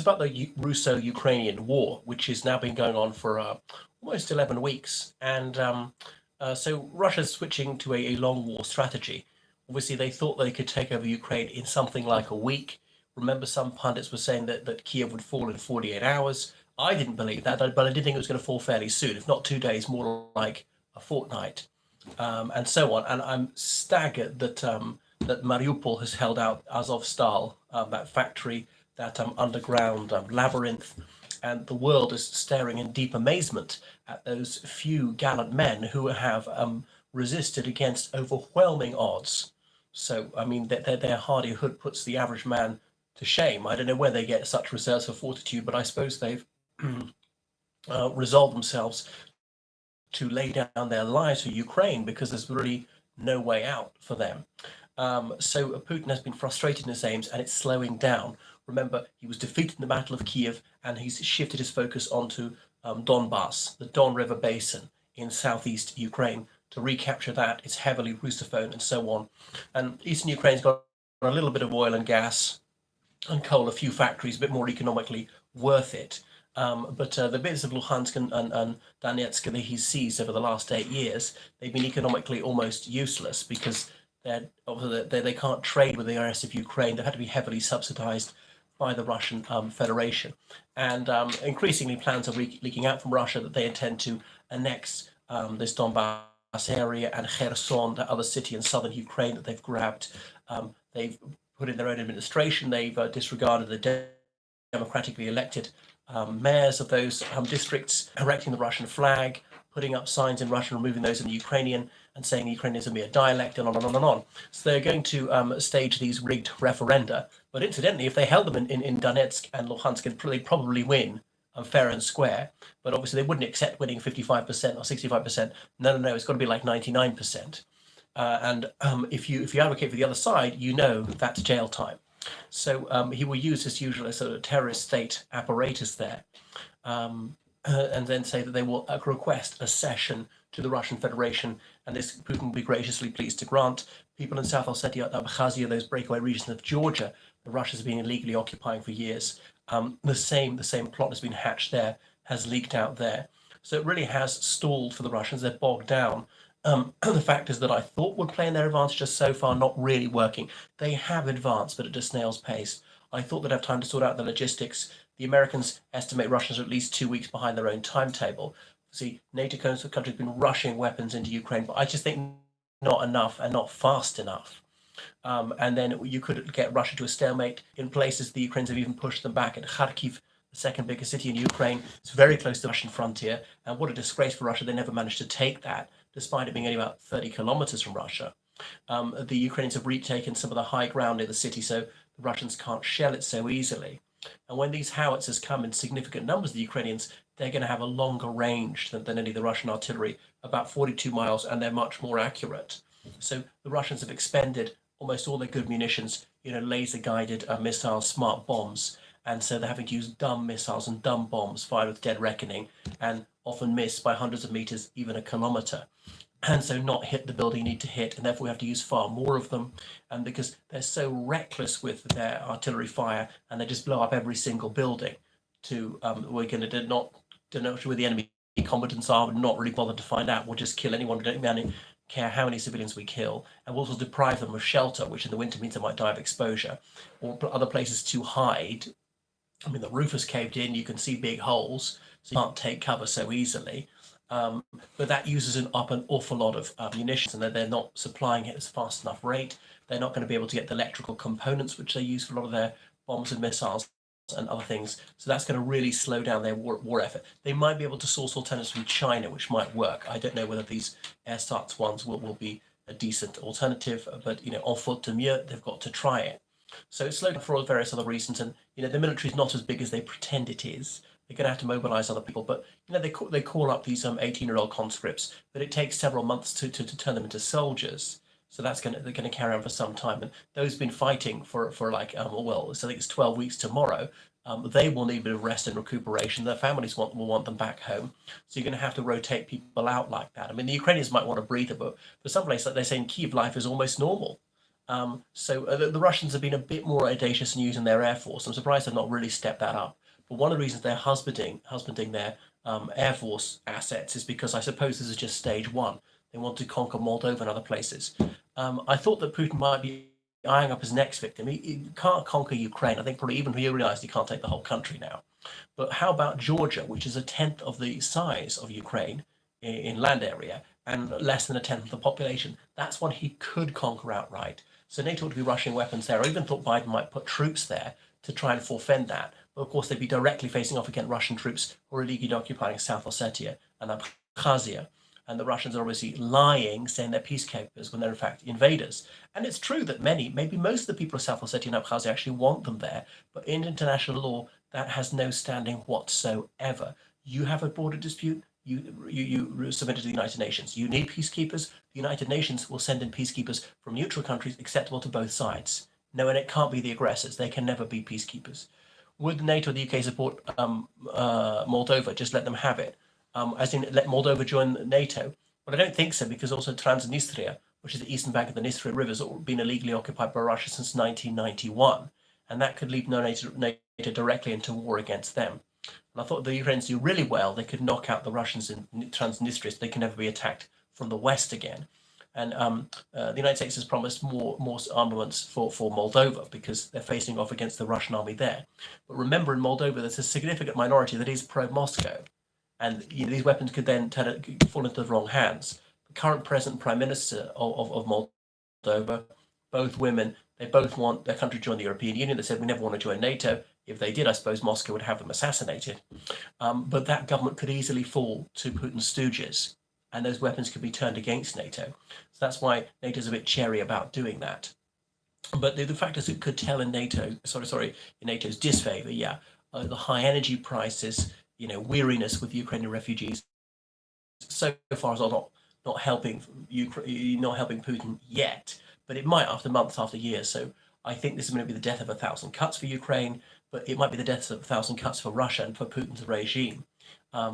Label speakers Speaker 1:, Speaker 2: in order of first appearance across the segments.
Speaker 1: about the Russo-Ukrainian war, which has now been going on for almost 11 weeks. And so Russia's switching to a long war strategy. Obviously, they thought they could take over Ukraine in something like a week. Remember, some pundits were saying that Kiev would fall in 48 hours. I didn't believe that, but I did think it was going to fall fairly soon, if not 2 days, more like a fortnight, and so on. And I'm staggered that Mariupol has held out Azovstal, that factory, that underground labyrinth, and the world is staring in deep amazement at those few gallant men who have resisted against overwhelming odds. So, I mean, their hardihood puts the average man to shame. I don't know where they get such reserves for fortitude, but I suppose they've resolved themselves to lay down their lives for Ukraine because there's really no way out for them. So Putin has been frustrated in his aims and it's slowing down. Remember, he was defeated in the Battle of Kiev and he's shifted his focus onto Donbass, the Don River Basin in southeast Ukraine. To recapture that, it's heavily Russophone and so on. And eastern Ukraine's got a little bit of oil and gas and coal, a few factories, a bit more economically worth it. But the bits of Luhansk and Donetsk that he's seized over the last 8 years, they've been economically almost useless because they can't trade with the rest of Ukraine. They've had to be heavily subsidized by the Russian Federation. And increasingly plans are leaking out from Russia that they intend to annex this Donbass area and Kherson, that other city in southern Ukraine that they've grabbed. They've put in their own administration. They've disregarded the democratically elected mayors of those districts, erecting the Russian flag, putting up signs in Russian, removing those in the Ukrainian, and saying Ukrainian is a mere dialect, and on and on and on. So they're going to stage these rigged referenda. But incidentally, if they held them in Donetsk and Luhansk, they'd probably win fair and square. But obviously, they wouldn't accept winning 55% or 65%. No, it's got to be like 99%. And if you advocate for the other side, you know that's jail time. So he will use his usual sort of terrorist state apparatus there, and then say that they will request a cession to the Russian Federation, and this Putin will be graciously pleased to grant. People in South Ossetia, Abkhazia, those breakaway regions of Georgia, the Russians have been illegally occupying for years. The same plot has been hatched there, has leaked out there. So it really has stalled for the Russians. They're bogged down. The factors that I thought would play in their advantage are so far not really working. They have advanced, but at a snail's pace. I thought they'd have time to sort out the logistics. The Americans estimate Russians are at least 2 weeks behind their own timetable. See, NATO countries have been rushing weapons into Ukraine, but I just think not enough and not fast enough. And then you could get Russia to a stalemate in places the Ukrainians have even pushed them back. At Kharkiv, the second biggest city in Ukraine, it's very close to the Russian frontier. And what a disgrace for Russia. They never managed to take that, despite it being only about 30 kilometers from Russia. The Ukrainians have retaken some of the high ground near the city, so the Russians can't shell it so easily. And when these howitzers come in significant numbers, the Ukrainians, they're going to have a longer range than any of the Russian artillery, about 42 miles, and they're much more accurate. So the Russians have expended almost all their good munitions, laser-guided missiles, smart bombs, and so they're having to use dumb missiles and dumb bombs fired with dead reckoning, and often miss by hundreds of meters, even a kilometer. And so not hit the building you need to hit, and therefore we have to use far more of them. And because they're so reckless with their artillery fire, and they just blow up every single building. We're going to not know where the enemy combatants are, but not really bother to find out. We'll just kill anyone. We don't care how many civilians we kill, and we'll also deprive them of shelter, which in the winter means they might die of exposure, or put other places to hide. I mean, the roof has caved in. You can see big holes, so you can't take cover so easily. But that uses up an awful lot of munitions, and they're not supplying it at a fast enough rate. They're not going to be able to get the electrical components, which they use for a lot of their bombs and missiles and other things. So that's going to really slow down their war effort. They might be able to source alternatives from China, which might work. I don't know whether these ersatz ones will be a decent alternative, but en faute de mieux, they've got to try it. So it's slowed down for all various other reasons, and the military is not as big as they pretend it is. They're going to have to mobilize other people, but they call up these 18-year-old conscripts, but it takes several months to turn them into soldiers. So they're going to carry on for some time, and those who've been fighting for like so I think it's 12 weeks tomorrow. They will need a bit of rest and recuperation. Their families will want them back home. So you're going to have to rotate people out like that. I mean, the Ukrainians might want a breather, but for some place, like they say in Kiev, life is almost normal. The Russians have been a bit more audacious in using their air force. I'm surprised they've not really stepped that up. But one of the reasons they're husbanding their air force assets is because I suppose this is just stage one. They want to conquer Moldova and other places. I thought that Putin might be eyeing up his next victim. He can't conquer Ukraine. I think probably even he realized he can't take the whole country now. But how about Georgia, which is a tenth of the size of Ukraine in land area and less than a tenth of the population? That's one he could conquer outright. So NATO would be rushing weapons there. I even thought Biden might put troops there to try and forfend that. But of course, they'd be directly facing off against Russian troops who are illegally occupying South Ossetia and Abkhazia. And the Russians are obviously lying, saying they're peacekeepers when they're in fact invaders. And it's true that maybe most of the people of South Ossetia and Abkhazia actually want them there. But in international law, that has no standing whatsoever. You have a border dispute, you submit it to the United Nations. You need peacekeepers. The United Nations will send in peacekeepers from neutral countries acceptable to both sides. No, and it can't be the aggressors. They can never be peacekeepers. Would NATO or the UK support Moldova? Just let them have it, as in let Moldova join NATO? Well, I don't think so, because also Transnistria, which is the eastern bank of the Dnistria River, has been illegally occupied by Russia since 1991, and that could lead NATO directly into war against them. And I thought the Ukrainians do really well. They could knock out the Russians in Transnistria so they can never be attacked from the west again. And the United States has promised more armaments for Moldova because they're facing off against the Russian army there. But remember, in Moldova, there's a significant minority that is pro-Moscow. And these weapons could then fall into the wrong hands. The current president and prime minister of Moldova, both women, they both want their country to join the European Union. They said, we never want to join NATO. If they did, I suppose Moscow would have them assassinated. But that government could easily fall to Putin's stooges, and those weapons could be turned against NATO. So that's why NATO's a bit cherry about doing that. But the fact is, it could tell in in NATO's disfavor, the high energy prices, weariness with Ukrainian refugees, so far as not helping Putin yet, but it might after years. So I think this is going to be the death of 1,000 cuts for Ukraine, but it might be the death of 1,000 cuts for Russia and for Putin's regime,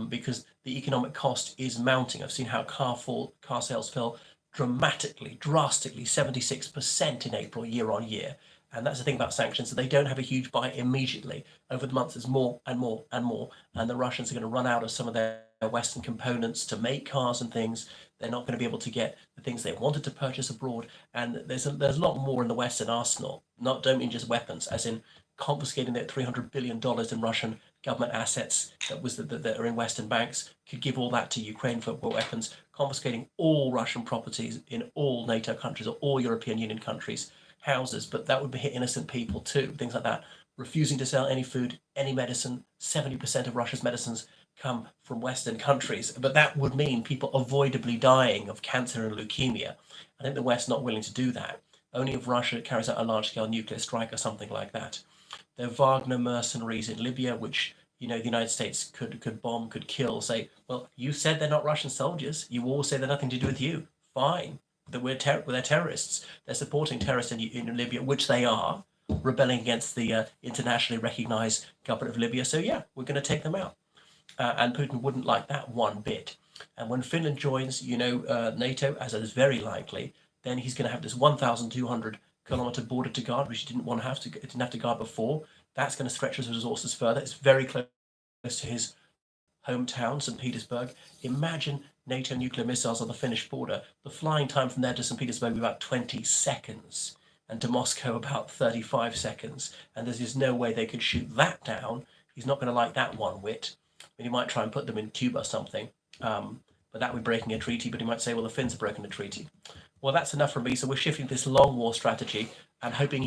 Speaker 1: because the economic cost is mounting. I've seen how car sales fell drastically, 76% in April, year on year. And that's the thing about sanctions, that they don't have a huge bite immediately. Over the months, there's more and more and more. And the Russians are going to run out of some of their Western components to make cars and things. They're not going to be able to get the things they wanted to purchase abroad. And there's a lot more in the Western arsenal. Don't mean just weapons, as in confiscating that $300 billion in Russian government assets that are in Western banks, could give all that to Ukraine for weapons, confiscating all Russian properties in all NATO countries or all European Union countries, houses, but that would hit innocent people too, things like that. Refusing to sell any food, any medicine. 70% of Russia's medicines come from Western countries, but that would mean people avoidably dying of cancer and leukemia. I think the West's not willing to do that. Only if Russia carries out a large-scale nuclear strike or something like that. They're Wagner mercenaries in Libya, which the United States could bomb, could kill. Say, well, you said they're not Russian soldiers. You all say they're nothing to do with you. Fine, that they're terrorists. They're supporting terrorists in Libya, which they are, rebelling against the internationally recognized government of Libya. So yeah, we're going to take them out. And Putin wouldn't like that one bit. And when Finland joins, NATO, as it is very likely, then he's going to have this 1,200-kilometer border to guard, which he didn't have to guard before. That's going to stretch his resources further. It's very close to his hometown, St. Petersburg. Imagine NATO nuclear missiles on the Finnish border. The flying time from there to St. Petersburg would be about 20 seconds, and to Moscow about 35 seconds. And there's just no way they could shoot that down. He's not going to like that one whit. I mean, he might try and put them in Cuba or something, but that would be breaking a treaty. But he might say, well, the Finns have broken the treaty. Well, that's enough from me. So we're shifting this long war strategy and hoping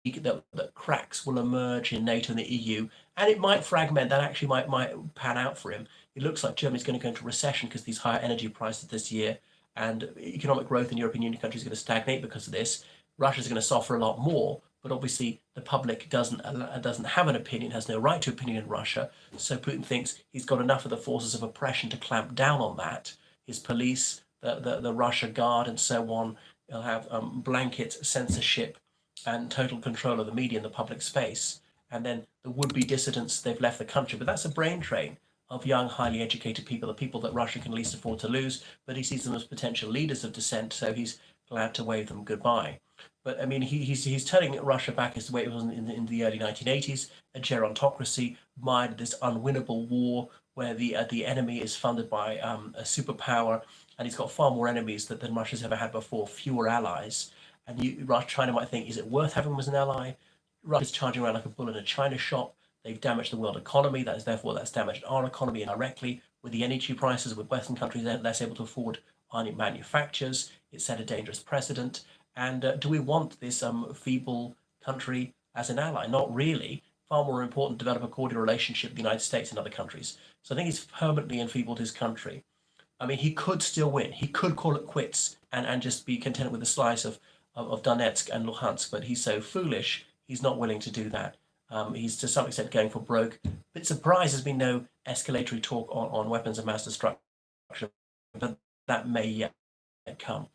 Speaker 1: that cracks will emerge in NATO and the EU, and it might fragment. That actually might pan out for him. It looks like Germany's going to go into recession because of these higher energy prices this year, and economic growth in European Union countries is going to stagnate because of this. Russia's going to suffer a lot more, but obviously the public doesn't have an opinion, has no right to opinion in Russia. So Putin thinks he's got enough of the forces of oppression to clamp down on that. His police, the Russia Guard, and so on. He'll have blanket censorship and total control of the media and the public space. And then the would-be dissidents, they've left the country. But that's a brain drain of young, highly educated people, the people that Russia can least afford to lose. But he sees them as potential leaders of dissent, so he's glad to wave them goodbye. But I mean, he's turning Russia back as the way it was in the early 1980s, a gerontocracy, mired in this unwinnable war where the enemy is funded by a superpower, and he's got far more enemies than Russia's ever had before, fewer allies. And China might think, is it worth having him as an ally? Russia's charging around like a bull in a china shop. They've damaged the world economy. That's damaged our economy indirectly with the energy prices, with Western countries less able to afford our manufactures. It set a dangerous precedent. And do we want this feeble country as an ally? Not really. Far more important to develop a cordial relationship with the United States and other countries. So I think he's permanently enfeebled his country. I mean, he could still win. He could call it quits and just be content with a slice of Donetsk and Luhansk, but he's so foolish, he's not willing to do that. He's to some extent going for broke. Bit surprised there's been no escalatory talk on weapons of mass destruction, but that may yet come.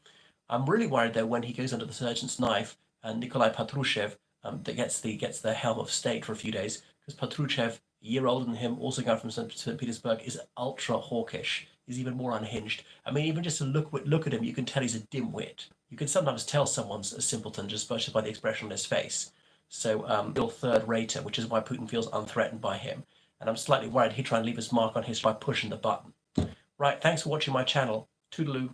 Speaker 1: I'm really worried though when he goes under the sergeant's knife and Nikolai Patrushev that gets the helm of state for a few days, because Patrushev, a year older than him, also going from St. Petersburg, is ultra hawkish. He's even more unhinged. I mean, even just to look at him, you can tell he's a dimwit. You can sometimes tell someone's a simpleton just by the expression on his face. So, real third-rater, which is why Putin feels unthreatened by him. And I'm slightly worried he'd try and leave his mark on history by pushing the button. Right, thanks for watching my channel. Toodaloo.